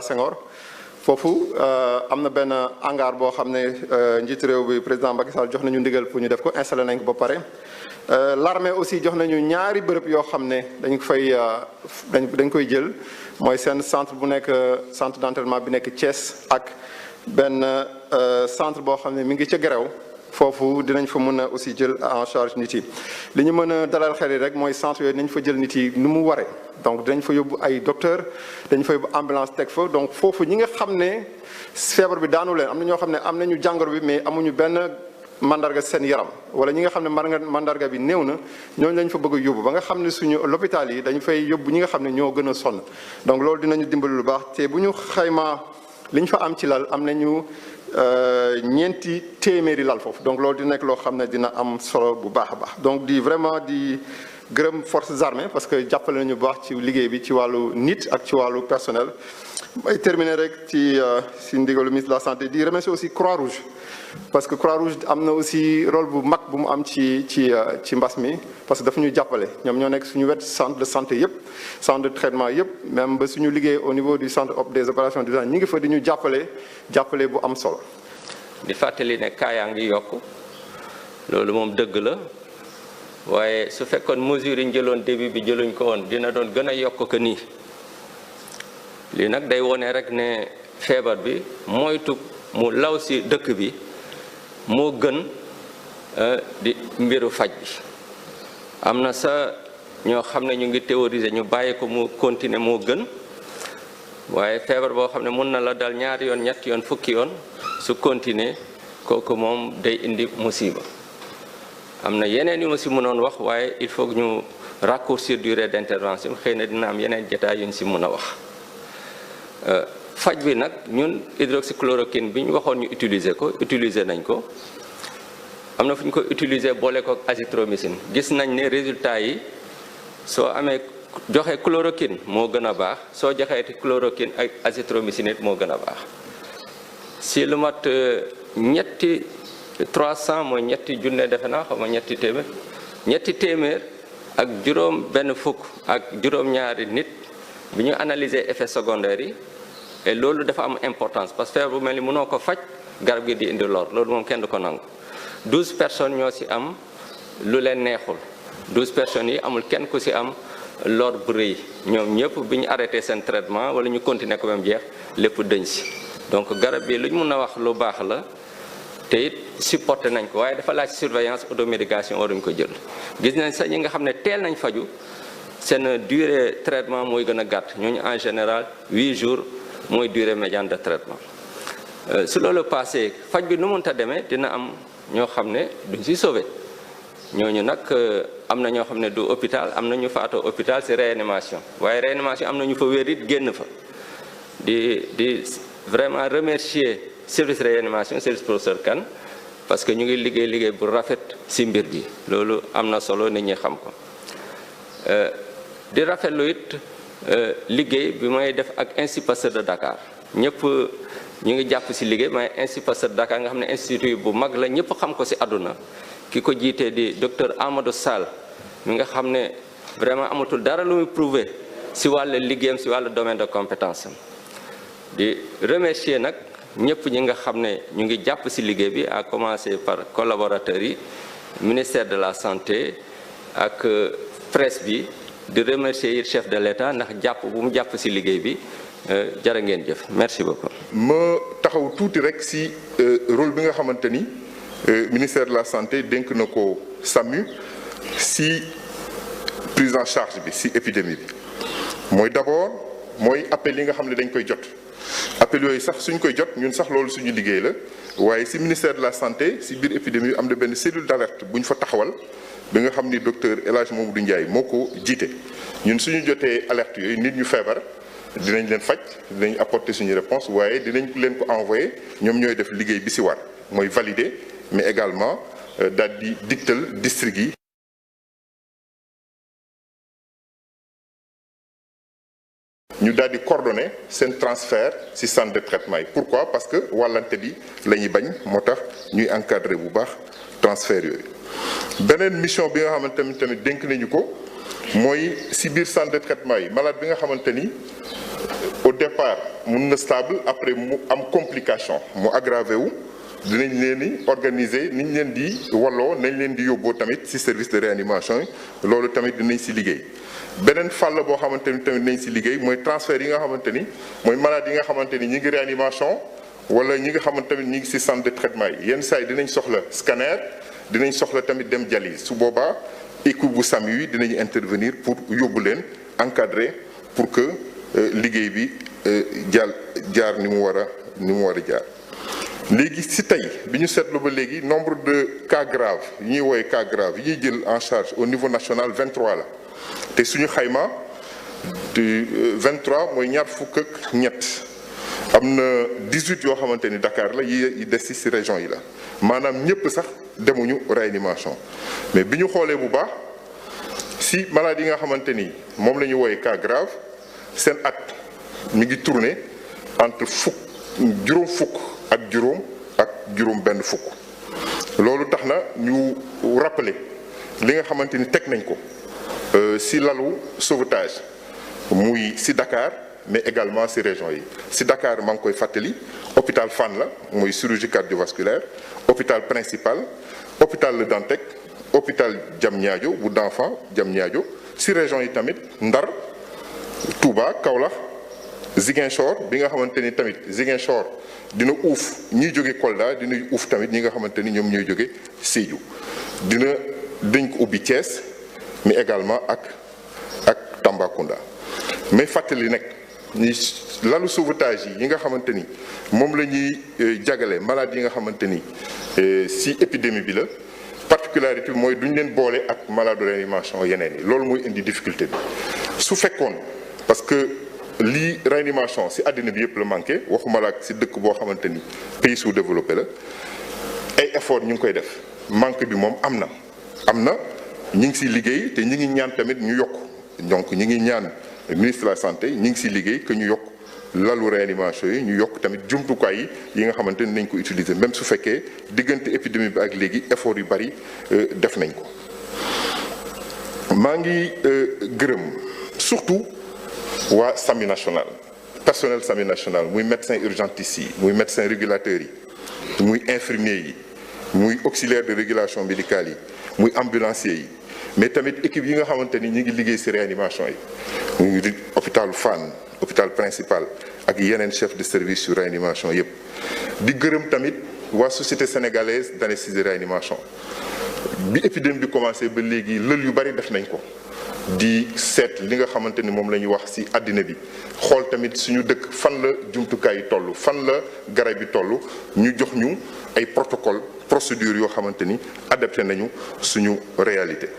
Senghor foofu am na benn hangar boo xam ne njiitu réew bi président Macky Sall jox nañu ndigal pour ñu def ko installé nañ ko ba pare. L'armée aussi jox nañu ñaari bërëb yoo xam ne dañ koy jël mooy seen centre bu nekk centre d'entraînement bi nekk Thiès ak benn centre boo xam ne mi ngi ca Guéréo foofu dinañ fa mën a aussi jël en charge nit yi. li ñu mën a dalal xel yi rek mooy centre yooyu dinañ fa jël nit yi nu mu waree donc dinañ fa yóbbu ay docteur dañ fa yóbbu ambulance teg fa donc foofu ñi nga xam ne feebar bi daanu leen am na ñoo xam ne am nañu jàngoro bi mais amuñu benn mandarga seen yaram wala ñi nga xam ne mandarga bi néew na ñooñu lañ fa bëgg a yóbbu ba nga xam ne suñu l'hôpital yi dañu fay yóbbu ñi nga xam ne ñoo gën a sonn donc loolu dinañu dimbali lu baax te bu ñu xaymaa li ñu fa am ci lal am nañu ñeenti téeméeri lal foofu donc loolu di nekk loo xam ne dina am solo bu baax a baax donc di vraiment di gërëm forces armées parce que jàppale nañu bu baax ci liggéey bi ci wàllu nit ak ci wàllu personnel. may terminer rek ci ndigalu ministre de la santé di remercier aussi Croix-Rouge parce que Croix-Rouge am na aussi rôle bu mag bu mu am ci mbas mi parce que dafa ñuy jàppale ñoom ñoo nekk suñu wet centre de santé yëpp centre de traitement yëpp même ba suñu liggéey au niveau du centre des opérations d'urgence ñi ngi fa di ñu jàppale bu am solo. di fàttali ne cas yaa ngi yokk loolu moom dëgg la waaye su fekkoon mesures yi ñu jëloon début bi jëluñ ko woon dina doon gën a yokk que nii lii nag day wone rek ne feebar bi moytu mu law si dëkk bi moo gën di mbiru faj bi am na sa ñoo xam ne ñu ngi théoriser ñu bàyyi ko mu continuer moo gën waaye feebar boo xam ne mun na la dal ñaari yoon ñetti yoon fukki yoon su continuer kooku moom day indi musiba am na yeneen yu ma si mënoon wax waaye il faut que ñu raccourcir durée d'intervention xëy na dina am yeneen jotaay yu ñu si mën a wax faj bi nag ñun hydroxychloroquine bi ñu waxoon ñu utiliser nañ ko am na fu ñu ko utiliser boole ko azithromycine gis nañ ne résultat yi soo amee joxe chloroquine moo gën a baax soo joxeeti chloroquine ak azithromycine it moo gën a baax si lu mat ñetti 300 mooy ñetti junne defe naa xaw ma ñetti téeméer ak juróom benn fukk ak juróom-ñaari nit bi ñu analyser effets secondaires yi et loolu dafa am importance parce que feebar bu mel ni mënoo ko faj garab gi di indi lor loolu moom kenn du ko nangu 12 personnes ñoo ci am lu leen neexul 12 personnes yi amul kenn ku ci am lor bu rëy ñoom ñëpp bi ñu arrêté seen traitement wala ñu continuer ko même jeex lépp dëñ ci donc garab bi lu ñu mën a wax lu baax la te it supporté nañ ko waaye dafa laaj surveillance automédication waruñ ko jël gis nañ sax ñi nga xam ne teel nañ faju seen durée traitement mooy gën a gàtt ñooñu en général 8 jours mooy durée médiane de traitement su loolu passé faj bi nu mënta demee dina am ñoo xam ne duñ ci sauvé ñooñu nag am na ñoo xam ne du hôpital am na ñu faatoo hôpital ci réanimation waaye réanimation am na ñu fa wér it génn fa di vraiment remercier service réanimation service professeur Kane parce que ñu ngi liggéey bu rafet ci mbir bi loolu am na solo nit ñi xam ko di rafetlu it liggéey bi may def ak Institut Pasteur de Dakar ñëpp ñu ngi jàpp ci liggéey may Institut Pasteur de Dakar nga xam ne institut bu mag la ñëpp xam ko ci àdduna ki ko jiitee di docteur Amadou Sall mi nga xam ne vraiment amatul dara lu muy prouver ci wàllu liggéeyam ci wàllu domaine de compétence am di remercier nag ñëpp ñi nga xam ne ñu ngi jàpp ci liggéey bi à commencer par collaborateurs yi ministère de la santé ak presse bi di remercier it chef de l'État ndax jàpp bu mu jàpp ci liggéey bi jërë ngeen jëf merci beaucoup. ma taxaw tuuti rek ci rôle bi nga xamante ni ministère de la santé dénk na ko SAMU ci prise en charge bi ci épidémie bi mooy d'abord mooy appel yi nga xam ne dañ koy jot appel yooyu sax suñ koy jot ñun sax loolu suñu liggéey la waaye ci ministère de la santé ci biir épidémie bi am na benn cellule d'alerte bu ñu fa taxawal. bi nga xam ni docteur El Hadj Mamadou Ndiaye moo ko jiite ñun suñu jotee alerte yooyu nit ñu feebar dinañ leen faj dinañ apporter suñu réponse waaye dinañ leen ko envoyer ñoom ñooy def liggéey bi ci war mooy valider mais également daal di digtal district yi. ñu daal di coordonner seen transfert ci centre de traitement yi pourquoi parce que wàllante bi la ñuy bañ moo tax ñuy encadrer bu baax transfert yooyu. beneen mission bi nga xamante ni tamit dénk nañu ko mooy ci biir centre de traitement yi malade bi nga xamante ni au départ mun na stable après mu am complication mu aggravé wu dinañ leen di organiser niñ leen di walloo nañ leen di yóbboo tamit ci service de réanimation yi loolu tamit dinañ ci liggéey. beneen fàll boo xamante ni tamit nañ ci liggéey mooy transfert yi nga xamante ni mooy malade yi nga xamante ni ñi ngi réanimation wala ñi nga xamante tamit ñi ngi ci centre de traitement yi yenn saa yi dinañ soxla scanner dinañ soxla tamit dem dialyse su boobaa équipe bu SAMU yi dinañ intervenir pour yóbbu leen encadrer pour que liggéey bi jaar ni mu war a jaar. léegi ci tey bi ñu seetlu ba léegi nombre de cas graves yi ñuy woowee cas graves yi ñuy jël en charge au niveau national 23 la te suñu xayma de 23 mooy ñaar fukk ak ñett am na 18 yoo xamante ni Dakar la yi des ci région yi la maanaam ñëpp sax demuñu réanimation mais bi ñu xoolee bu baax ci maladie yi nga xamante ni moom la ñu woowee cas grave seen at mi ngi tourner entre juróom fukk ak juróom benn fukk loolu tax na ñu rappeler li nga xamante ni teg nañ ko ci lalu sauvetage muy ci Dakar mais également ci région yi ci Dakar maa ngi koy fàttali hôpital Fann la muy chirurgie cardiovasculaire hôpital principal hôpital Le Dantec hôpital Diamniadio bu d'enfant Diamniadio ci région yi tamit Ndar Touba Kaolack Ziguinchor bi nga xamante ni tamit Ziguinchor dina uuf ñiy jóge Kolda dina uuf tamit ñi nga xamante ni ñoom ñooy jóge Sédhiou dañ ko ubbi Thiès mais également ak Tambacounda mais fàttali nag ni lalu sauvetage yi nga xamante ni moom la ñuy jagale malade yi nga xamante ni ci épidémie bi la particularité bi mooy duñ leen boole ak malade de réanimation yeneen yi loolu mooy indi difficulté bi su fekkoon parce que lii réanimation ci àddina bi yëpp la manqué waxuma la ak ci dëkk boo xamante ni pays sous-développé la ay effort ñu ngi koy def manque bi moom am na ñi ngi ci liggéey te ñi ngi ñaan tamit ñu yokk donc ñi ngi ñaan ministre de la santé ñi ngi ci liggéey que ñu yokk lalu réanimation yi ñu yokk tamit jumtukaay yi nga xamante ni nañ ko utiliser même su fekkee diggante épidémie bi ak léegi effort yu bari def nañ ko. maa ngi gërëm surtout waa SAMU national personnel SAMU national muy médecin urgentiste yi muy médecin régulateur yi muy infirmier yi muy auxiliaire de régulation médicale yi muy ambulancier yi mais tamit équipe yi nga xamante ni ñi ngi liggéey ci réanimation yi muy hôpital Fann hôpital principal ak yeneen chef de service sur réanimation yépp di gërëm tamit waa société sénégalaise d'anesthésie réanimation bi épidémie bi commencé ba léegi lël yu bari def nañ ko di seet li nga xamante ni moom la ñuy wax ci àddina bi xool tamit suñu dëkk fan la jumtukaay yi toll fan la garab yi toll ñu jox ñu ay protocole procédure yoo xamante ni adapté nañu suñu réalité.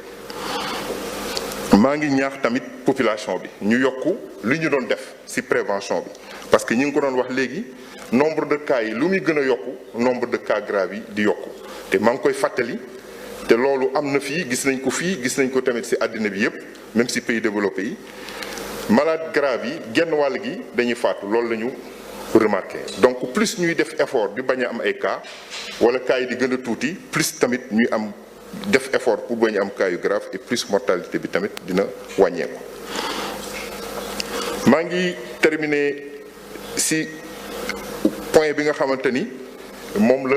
maa ngi ñaax tamit population bi ñu yokku li ñu doon def ci prévention bi parce que ñi ngi ko doon wax léegi nombre de cas yi lu muy gën a yokku nombre de cas graves yi di yokku te maa ngi koy fàttali te loolu am na fii gis nañ ko tamit ci àddina bi yépp même ci pays développés yi malade grave yi genn wàll gi dañuy faatu loolu la ñu remarqué donc plus ñuy def effort di bañ a am ay cas wala cas yi di gën a tuuti plus tamit ñuy am def effort pour bañ a am cas yu grave et plus mortalité bi tamit dina wàññeeku. maa ngi terminer ci point bi nga xamante ni moom la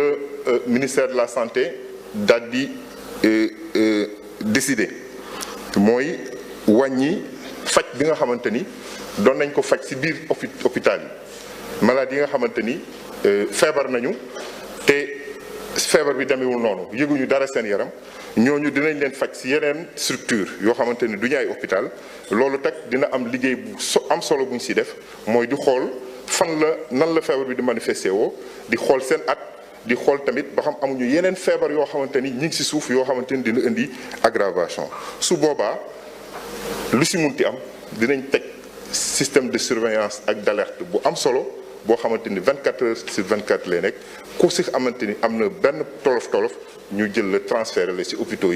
ministère de la santé daal di décider mooy wàññi faj bi nga xamante ni doon nañ ko faj ci biir hôpital yi malade yi nga xamante ni feebar nañu te feebar bi demewul noonu yëguñu dara seen yaram ñooñu dinañ leen faj ci yeneen structure yoo xamante ni du ñu ay hôpital loolu tag dina am liggéey bu am solo bu ñu ci def mooy di xool nan la feebar bi di manifesté woo di xool seen at di xool tamit ba xam amuñu yeneen feebar yoo xamante ni ñi ngi ci suuf yoo xamante ni dina indi aggravation su boobaa lu ci munti am dinañ teg système de surveillance ak d'alerte bu am solo boo xamante ni 24 heures sur 24 lay nekk ku ci xamante ni am na benn tolof ñu jël la transféré la ci hôpitaux yi